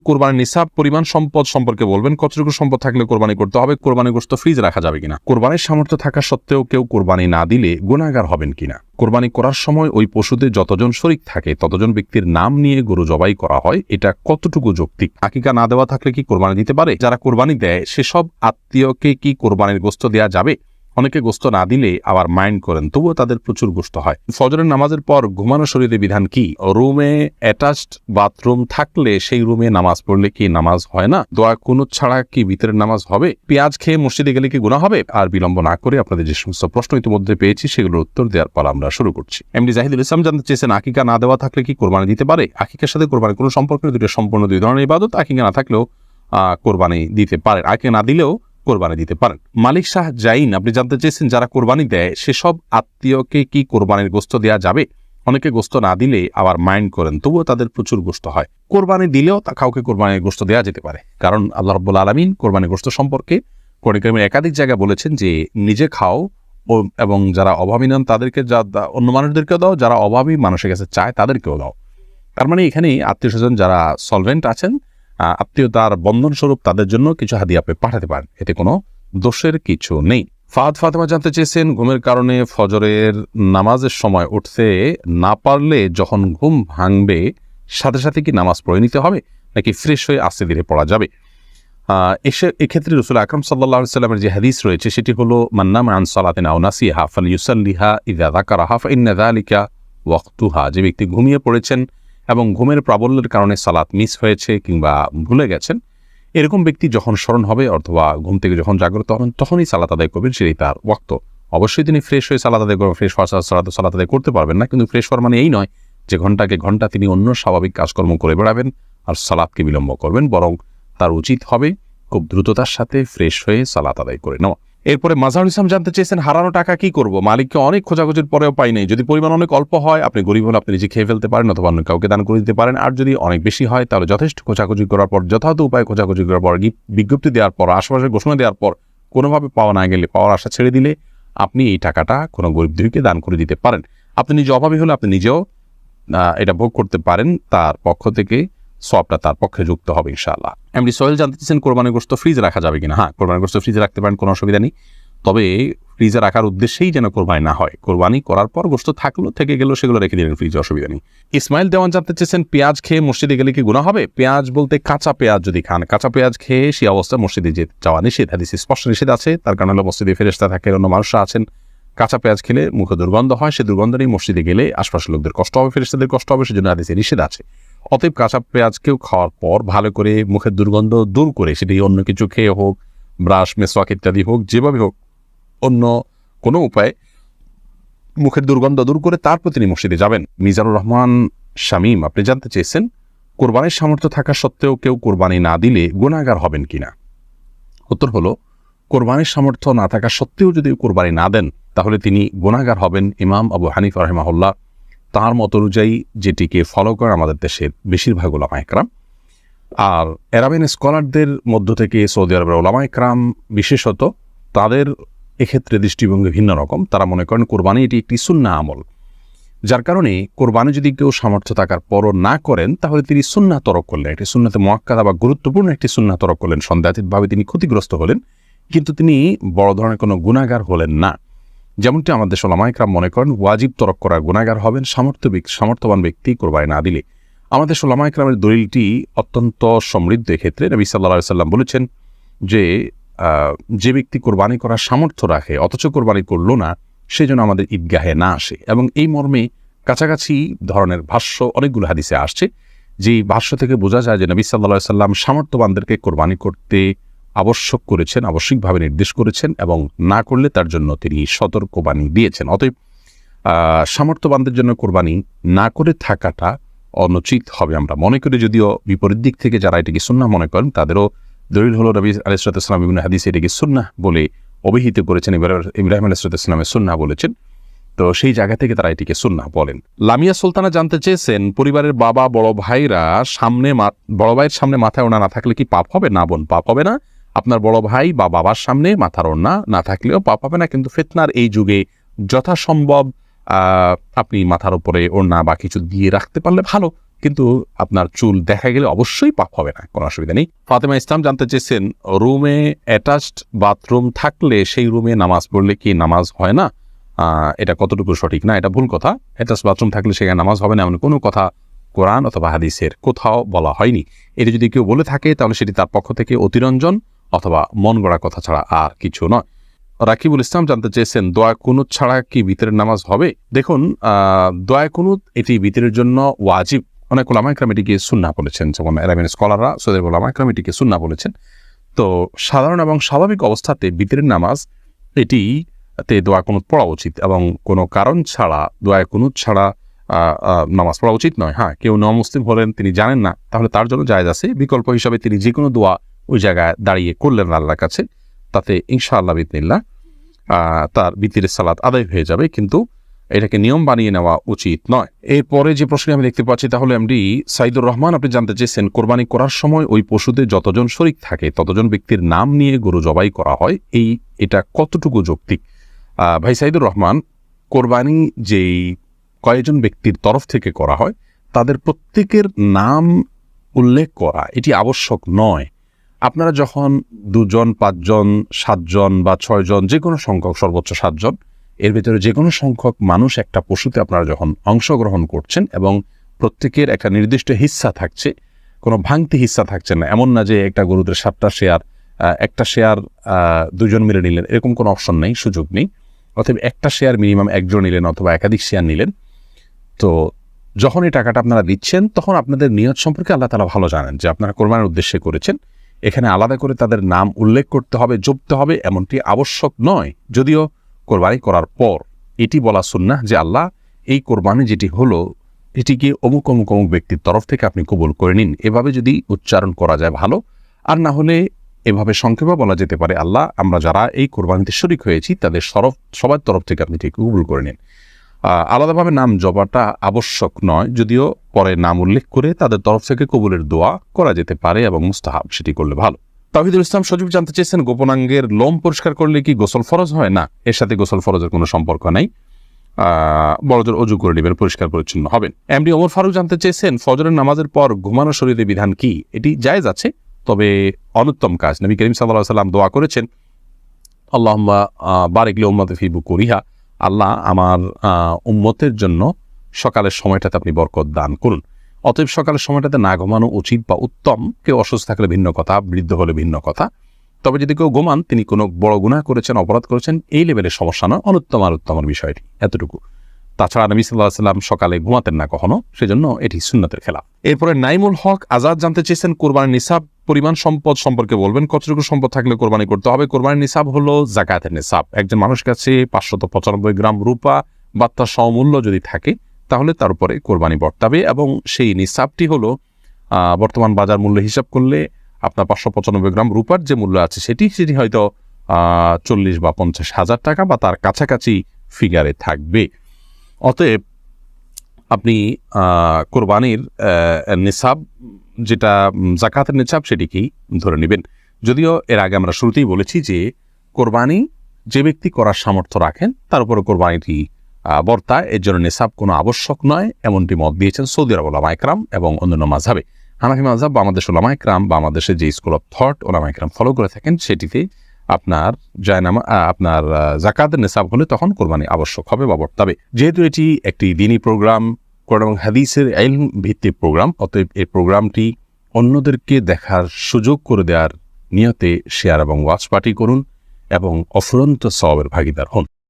কোরবানির নিসাব পরিমাণ সম্পদ সম্পর্কে বলবেন, কতটুকু সম্পদ থাকলে কোরবানি করতে হবে, কোরবানির গোশত ফ্রিজ রাখা যাবে কিনা, কোরবানির সামর্থ্য থাকা সত্ত্বেও কেউ কোরবানি না দিলে গুনাহগার হবেন কিনা, কোরবানি করার সময় ওই পশুতে যতজন শরীক থাকে ততজন ব্যক্তির নাম নিয়ে গরু জবাই করা হয়, এটা কতটুকু যৌক্তিক, আকিকা না দেওয়া থাকলে কি কোরবানি দিতে পারে, যারা কোরবানি দেয় সেসব আত্মীয়কে কি কোরবানির গোশত দেওয়া যাবে, অনেকে গোশত না দিলে আবার মাইন্ড করেন তবুও তাদের প্রচুর গোশত হয়। ফজরের নামাজের পর ঘুমানো শরীরে বিধান কি, রুমে অ্যাটাচড বাথরুম থাকলে সেই রুমে নামাজ পড়লে কি নামাজ হয় না, দোয়া কুনুত ছাড়া কি ভিতরের নামাজ হবে, পেঁয়াজ খেয়ে মসজিদে গেলে কি গুনাহ হবে। আর বিলম্ব না করে আপনাদের যে সমস্ত প্রশ্ন ইতিমধ্যে পেয়েছি সেগুলোর উত্তর দেওয়ার পর আমরা শুরু করছি। এমডি জাহিদুল ইসলাম জানতে চেয়েছেন, আকিকা না দেওয়া থাকলে কি কোরবানি দিতে পারে। আকিকার সাথে কোরবানি কোনো সম্পর্ক নেই, দুটো সম্পূর্ণ দুই ধরনের ইবাদত। আকিকা না থাকলেও কোরবানি দিতে পারেন, আকিকা না দিলেও কোরবানি দিতে পারেন। মালিক শাহ জাইন আপনি জানতে চেয়েছেন, যারা কোরবানি দেয় সেসব আত্মীয়কে কি কোরবানির গোশত দেওয়া যাবে, অনেকে গোশত না দিলে আবার মাইন্ড করেন তবুও তাদের প্রচুর গোশত হয়। কোরবানি দিলেও কাউকে কোরবানির গোশত দেওয়া যেতে পারে, কারণ আল্লাহ রাব্বুল আলামিন কোরবানির গোশত সম্পর্কে কোরআন কারীমের একাধিক জায়গায় বলেছেন যে নিজে খাও এবং যারা অভাবী নন তাদেরকে অন্য মানুষদেরকেও দাও, যারা অভাবী মানুষের কাছে চায় তাদেরকেও দাও। তার মানে এখানে আত্মীয় স্বজন যারা সলভেন্ট আছেন, আত্মীয়তার বন্ধন স্বরূপ তাদের জন্য কিছু হাদিয়া আপনি পাঠাতে পারেন, এতে কোনো দোষের কিছু নেই। ফাতেমা জানতে চেয়েছেন, ঘুমের কারণে ফজরের নামাজের সময় উঠতে না পারলে যখন ঘুম ভাঙবে সাথে সাথে কি নামাজ পড়ে নিতে হবে নাকি ফ্রেশ হয়ে আস্তে ধীরে পড়া যাবে। এক্ষেত্রে রাসূল আকরাম সাল্লাল্লাহু আলাইহি ওয়াসাল্লামের যে হাদিস রয়েছে সেটি হলো, মান নামা আন সালাতিন আও নাসিহা ফালইউসাল্লিহা ইযা যাকারাহা ফাইন্না যালিকা ওয়াক্তুহা। যে ব্যক্তি ঘুমিয়ে পড়েছেন এবং ঘুমের প্রাবল্যের কারণে সালাত মিস হয়েছে কিংবা ভুলে গেছেন, এরকম ব্যক্তি যখন স্মরণ হবে অথবা ঘুম থেকে যখন জাগ্রত হবেন তখনই সালাত আদায় করবেন, সেটাই তার ওয়াক্ত। অবশ্যই তিনি ফ্রেশ হয়ে সালাত আদায় করবেন, ফ্রেশ হওয়ার সালাত আদায় করতে পারবেন না, কিন্তু ফ্রেশ হওয়ার মানে এই নয় যে ঘন্টাকে ঘন্টা তিনি অন্য স্বাভাবিক কাজকর্ম করে বেড়াবেন আর সালাতকে বিলম্ব করবেন, বরং তার উচিত হবে খুব দ্রুততার সাথে ফ্রেশ হয়ে সালাত আদায় করে নেওয়া। এরপরে মাজারুল ইসলাম জানতে চেয়েছেন, হারানো টাকা কি করব, মালিককে অনেক খোঁজাখুঁজির পরেও পাই নাই, যদি পরিমাণ অনেক অল্প হয় আপনি গরিব হলে আপনি নিজে খেয়ে ফেলতে পারেন অথবা অন্য কাউকে দান করে দিতে পারেন, আর যদি অনেক বেশি হয় তাহলে যথেষ্ট খোঁজাখুঁজি করার পর, যথাযথ উপায়ে খোঁজাখুঁজি করার পর, বিজ্ঞপ্তি দেওয়ার পর, আশেপাশে ঘোষণা দেওয়ার পর কোনোভাবে পাওয়া না গেলে পাওয়ার আশা ছেড়ে দিলে আপনি এই টাকাটা কোনো গরিব দুঃখীকে দান করে দিতে পারেন। আপনি নিজে অভাবী হলে আপনি নিজেও এটা ভোগ করতে পারেন, তার পক্ষ থেকে সওয়াবটা তার পক্ষে যুক্ত হবে ইনশাআল্লাহ। এমডি সোহেল জানতে চেয়েছেন, কোরবানির গোশত ফ্রিজে রাখা যাবে কিনা। হ্যাঁ, কোরবানির গোশত ফ্রিজে রাখতে পারেন, কোনো অসুবিধা নেই, তবে ফ্রিজে রাখার উদ্দেশ্যেই যেন কোরবানি না হয়। কোরবানি করার পর গোশত থাকলো থেকে গেল সেগুলো রেখে দিলেন ফ্রিজে, অসুবিধা নেই। ইসমাইল দেওয়ান জানতে চেয়েছেন, পেঁয়াজ খেয়ে মসজিদে গেলে কি গুনাহ হবে। পেঁয়াজ বলতে কাঁচা পেঁয়াজ যদি খান, কাঁচা পেঁয়াজ খেয়ে সেই অবস্থায় মসজিদে যাওয়া নিষেধ, হাদিসে স্পষ্ট নিষেধ আছে। তার কারণ হলো মসজিদে ফেরেশতা থাকে, অন্য মানুষরা আছেন, কাঁচা পেঁয়াজ খেলে মুখে দুর্গন্ধ হয়, সে দুর্গন্ধ নিয়ে মসজিদে গেলে আশপাশের লোকদের কষ্ট হবে, ফেরেশতাদের কষ্ট হবে, সেজন্য হাদিসে নিষেধ আছে। অতএব কাঁচা পেঁয়াজকেও খাওয়ার পর ভালো করে মুখের দুর্গন্ধ দূর করে, সেটি অন্য কিছু খেয়ে হোক, ব্রাশ মেসওয়াক ইত্যাদি হোক, যেভাবে হোক, অন্য কোনো উপায়ে মুখের দুর্গন্ধ দূর করে তারপর তিনি মসজিদে যাবেন। মিজানুর রহমান শামীম আপনি জানতে চেয়েছেন, কোরবানির সামর্থ্য থাকা সত্ত্বেও কেউ কোরবানি না দিলে গুনাহগার হবেন কিনা। উত্তর হলো, কোরবানির সামর্থ্য না থাকা সত্ত্বেও যদি কোরবানি না দেন তাহলে তিনি গুনাহগার হবেন। ইমাম আবু হানিফা রাহিমাহুল্লাহ তাঁর মত অনুযায়ী যেটিকে ফলো করেন আমাদের দেশের বেশিরভাগ উলামা ইকরাম, আর আরাবিয়ান স্কলারদের মধ্য থেকে সৌদি আরবের উলামা ইকরাম বিশেষত, তাদের এক্ষেত্রে দৃষ্টিভঙ্গি ভিন্ন রকম। তারা মনে করেন কোরবানি এটি একটি সুন্নাহ আমল, যার কারণে কোরবানি যদি কেউ সামর্থ্য থাকার পরও না করেন তাহলে তিনি সুন্নাহ তরক করলেন, একটি সুন্নাতে মুআক্কাদা বা গুরুত্বপূর্ণ একটি সুন্নাহ তরক করলেন, সন্দেহাতীতভাবে তিনি ক্ষতিগ্রস্ত হলেন, কিন্তু তিনি বড় ধরনের কোনো গুনাহগার হলেন না। যেমনটি আমাদের উলামা ইকরাম মনে করেন ওয়াজিব তরক করার গুনাহগার হবেন সামর্থ্যবান ব্যক্তি কোরবানি না দিলে। আমাদের উলামা ইকরামের দলিলটি অত্যন্ত সমৃদ্ধ। এক্ষেত্রে নবী সাল্লাল্লাহু আলাইহি ওয়াসাল্লাম বলেছেন যে ব্যক্তি কোরবানি করার সামর্থ্য রাখে অথচ কোরবানি করল না, সে যেন আমাদের ঈদগাহে না আসে। এবং এই মর্মে কাছাকাছি ধরনের ভাষ্য অনেকগুলো হাদিসে আসছে, যেই ভাষ্য থেকে বোঝা যায় যে নবী সাল্লাল্লাহু আলাইহি ওয়াসাল্লাম সামর্থ্যবানদেরকে কোরবানি করতে আবশ্যক করেছেন, আবশ্যিকভাবে নির্দেশ করেছেন, এবং না করলে তার জন্য তিনি সতর্কবাণী দিয়েছেন। অতএব সামর্থ্যবানদের জন্য কোরবানি না করে থাকাটা অনুচিত হবে আমরা মনে করি। যদিও বিপরীত দিক থেকে যারা এটিকে সুন্নাহ মনে করেন তাদেরও দলিল হলো নবী আলাইহিস সালাম বিভিন্ন হাদিসে এটিকে সুন্নাহ বলে অভিহিত করেছেন, ইব্রাহিম আলাইহিস সালামের সুন্নাহ বলেছেন, তো সেই জায়গা থেকে তারা এটিকে সুন্নাহ বলেন। লামিয়া সুলতানা জানতে চেয়েছেন, পরিবারের বাবা বড় ভাইয়ের সামনে মাথায় ওড়না না থাকলে কি পাপ হবে। না বোন, পাপ হবে না। আপনার বড় ভাই বা বাবার সামনে মাথার ওড়না না থাকলেও পাপ হবে না, কিন্তু ফিতনার এই যুগে যথাসম্ভব আপনি মাথার উপরে ওড়না বা কিছু দিয়ে রাখতে পারলে ভালো, কিন্তু আপনার চুল দেখা গেলে অবশ্যই পাপ হবে না, কোনো অসুবিধা নেই। ফাতেমা ইসলাম জানতে চেয়েছেন, রুমে অ্যাটাচড বাথরুম থাকলে সেই রুমে নামাজ পড়লে কি নামাজ হয় না? এটা কতটুকু সঠিক? না, এটা ভুল কথা। অ্যাটাচড বাথরুম থাকলে সেখানে নামাজ হবে না এমন কোনো কথা কোরআন অথবা হাদিসের কোথাও বলা হয়নি। এটি যদি কেউ বলে থাকে তাহলে সেটি তার পক্ষ থেকে অতিরঞ্জন অথবা মন গড়া কথা ছাড়া আর কিছু নয়। রাকিবুল ইসলাম জানতে চেয়েছেন, দোয়া কুনুত ছাড়া কি বিতরের নামাজ হবে? দেখুন, দোয়া কুনুত এটি বিতরের জন্য ওয়াজিব। অনেক ওলামা ইকরাম এটিকে সুন্নাহ বলেছেন, যেমন আরবিয়ান স্কলাররা, সৌদি ওলামা ইকরাম এটিকে সুন্নাহ বলেছেন। তো সাধারণ এবং স্বাভাবিক অবস্থাতে বিতরের নামাজ এটিতে দোয়া কুনুত পড়া উচিত এবং কোনো কারণ ছাড়া দোয়া কুনুত ছাড়া নামাজ পড়া উচিত নয়। হ্যাঁ, কেউ নমুসলিম হলেন, তিনি জানেন না, তাহলে তার জন্য জায়েজ আছে। বিকল্প হিসাবে তিনি যে কোনো দোয়া ওই জায়গায় দাঁড়িয়ে করলেন আল্লাহর কাছে, তাতে ইনশাআল্লাহ বিদিনিল্লাহ তার বিতিরের সালাত আদায় হয়ে যাবে, কিন্তু এটাকে নিয়ম বানিয়ে নেওয়া উচিত নয়। এরপরে যে প্রশ্ন আমি দেখতে পাচ্ছি, তাহলে এমডি সাইদুর রহমান আপনি জানতে চেয়েছেন, কোরবানি করার সময় ওই পশুতে যতজন শরীক থাকে ততজন ব্যক্তির নাম নিয়ে গরু জবাই করা হয়, এটা কতটুকু যৌক্তিক? ভাই সাইদুর রহমান, কোরবানি যেই কয়েকজন ব্যক্তির তরফ থেকে করা হয় তাদের প্রত্যেকের নাম উল্লেখ করা এটি আবশ্যক নয়। আপনারা যখন 2 জন, 5 জন, 7 জন বা 6 জন, যে কোনো সংখ্যক, সর্বোচ্চ 7 জন, এর ভিতরে যে কোনো সংখ্যক মানুষ একটা পশুতে আপনারা যখন অংশগ্রহণ করছেন এবং প্রত্যেকের একটা নির্দিষ্ট হিস্সা থাকছে, কোনো ভাঙতি হিস্সা থাকছে না। এমন না যে একটা গরুতে 7টা শেয়ার, একটা শেয়ার 2 জন মিলে নিলেন, এরকম কোনো অপশন নেই, সুযোগ নেই। অথবা একটা শেয়ার মিনিমাম 1 জন নিলেন অথবা একাধিক শেয়ার নিলেন। তো যখন এই টাকাটা আপনারা দিচ্ছেন তখন আপনাদের নিয়ত সম্পর্কে আল্লাহ তাআলা ভালো জানেন, যে আপনারা কোরবানির উদ্দেশ্যে করেছেন। এখানে আলাদা করে তাদের নাম উল্লেখ করতে হবে, জপতে হবে, এমনটি আবশ্যক নয়। যদিও কোরবানি করার পর এটি বলা সুন্নাহ যে আল্লাহ, এই কোরবানি যেটি হলো এটিকে অমুক অমুক অমুক ব্যক্তির তরফ থেকে আপনি কবুল করে নিন। এভাবে যদি উচ্চারণ করা যায় ভালো, আর না হলে এভাবে সংক্ষেপে বলা যেতে পারে, আল্লাহ, আমরা যারা এই কোরবানিতে শরীক হয়েছি তাদের সবার তরফ থেকে আপনি ঠিক কবুল করে নিন। আলাদাভাবে নাম জবাটা আবশ্যক নয়, যদিও পরে নাম উল্লেখ করে তাদের তরফ থেকে কবুলের দোয়া করা যেতে পারে এবং মুস্তাহাব, সেটি করলে ভালো। তাওহীদুল ইসলাম সজীব জানতে চেয়েছেন, গোপনাঙ্গের লোম পরিষ্কার করলে কি গোসল ফরজ হয়? না, এর সাথে গোসল ফরজের কোনো সম্পর্ক নাই। বড়জোর অজু করে নেবেন, পরিষ্কার পরিচ্ছন্ন হবেন। এমডি ওমর ফারুক জানতে চেয়েছেন, ফজরের নামাজের পর ঘুমানো শরীরে বিধান কি? এটি জায়েজ আছে, তবে অনুত্তম কাজ। নবী করিম সাল্লাল্লাহু আলাইহি ওয়াসাল্লাম দোয়া করেছেন, আল্লাহুম্মা বারিক লি উম্মতি ফি বুকুরিহা, আল্লাহ আমার উম্মতের জন্য সকালের সময়টাতে আপনি বরকত দান করুন। অতএব সকালের সময়টাতে না ঘুমানো উচিত বা উত্তম। কেউ অসুস্থ থাকলে ভিন্ন কথা, বৃদ্ধ হলে ভিন্ন কথা। তবে যদি কেউ ঘুমান, তিনি কোনো বড় গুনাহ করেছেন, অপরাধ করেছেন, এই লেভেলের সমস্যা নয়, অনুত্তম আর উত্তমের বিষয়টি এতটুকু। তাছাড়া নবী সাল্লাল্লাহু আলাইহি ওয়াসাল্লাম সকালে ঘুমাতেন না কখনো, সেজন্য এটি সুন্নতের খেলাফ। এরপরে নাইমুল হক আজাদ জানতে চেয়েছেন, কোরবানির নিসাব পরিমাণ সম্পদ সম্পর্কে বলবেন, কতটুকু সম্পদ থাকলে কোরবানি করতে হবে? কোরবানির নিসাব হলো যাকাতের নিসাব। একজন মানুষের কাছে 595 গ্রাম রূপা বা তার সমমূল্য যদি থাকে তাহলে তার উপরে কোরবানি বর্তাবে, এবং সেই নিসাবটি হলো বর্তমান বাজার মূল্য হিসাব করলে আপনার 595 গ্রাম রূপার যে মূল্য আছে সেটি হয়তো 40 বা 50 হাজার টাকা বা তার কাছাকাছি ফিগারে থাকবে। অতএব আপনি কোরবানির নিসাব, যেটা যাকাতের নিসাব, সেটিকেই ধরে নেবেন। যদিও এর আগে আমরা শুরুতেই বলেছি যে কোরবানি যে ব্যক্তি করার সামর্থ্য রাখেন তার উপরে কোরবানিটি বর্তায়, এর জন্য নিসাব কোনো আবশ্যক নয়, এমনটি মত দিয়েছেন সৌদি আরব ওলামা ইকরাম এবং অন্যান্য মাযহাবে। হানাফি মাযহাব বা আমাদের ওলামা ইকরাম বা আমাদের যে স্কুল অফ থট ওলামা ইকরাম ফলো করে থাকেন, সেটিতে আপনার আপনার যাকাতের নিসাব হলে তখন কোরবানি আবশ্যক হবে বা বর্তাবে। যেহেতু এটি একটি দ্বীনি প্রোগ্রাম, কোরআন এবং হাদিসের ইলম ভিত্তিক প্রোগ্রাম, অতএব এই প্রোগ্রামটি অন্যদেরকে দেখার সুযোগ করে দেওয়ার নিয়তে শেয়ার এবং ওয়াচ পার্টি করুন এবং অফুরন্ত সওয়াবের ভাগীদার হন।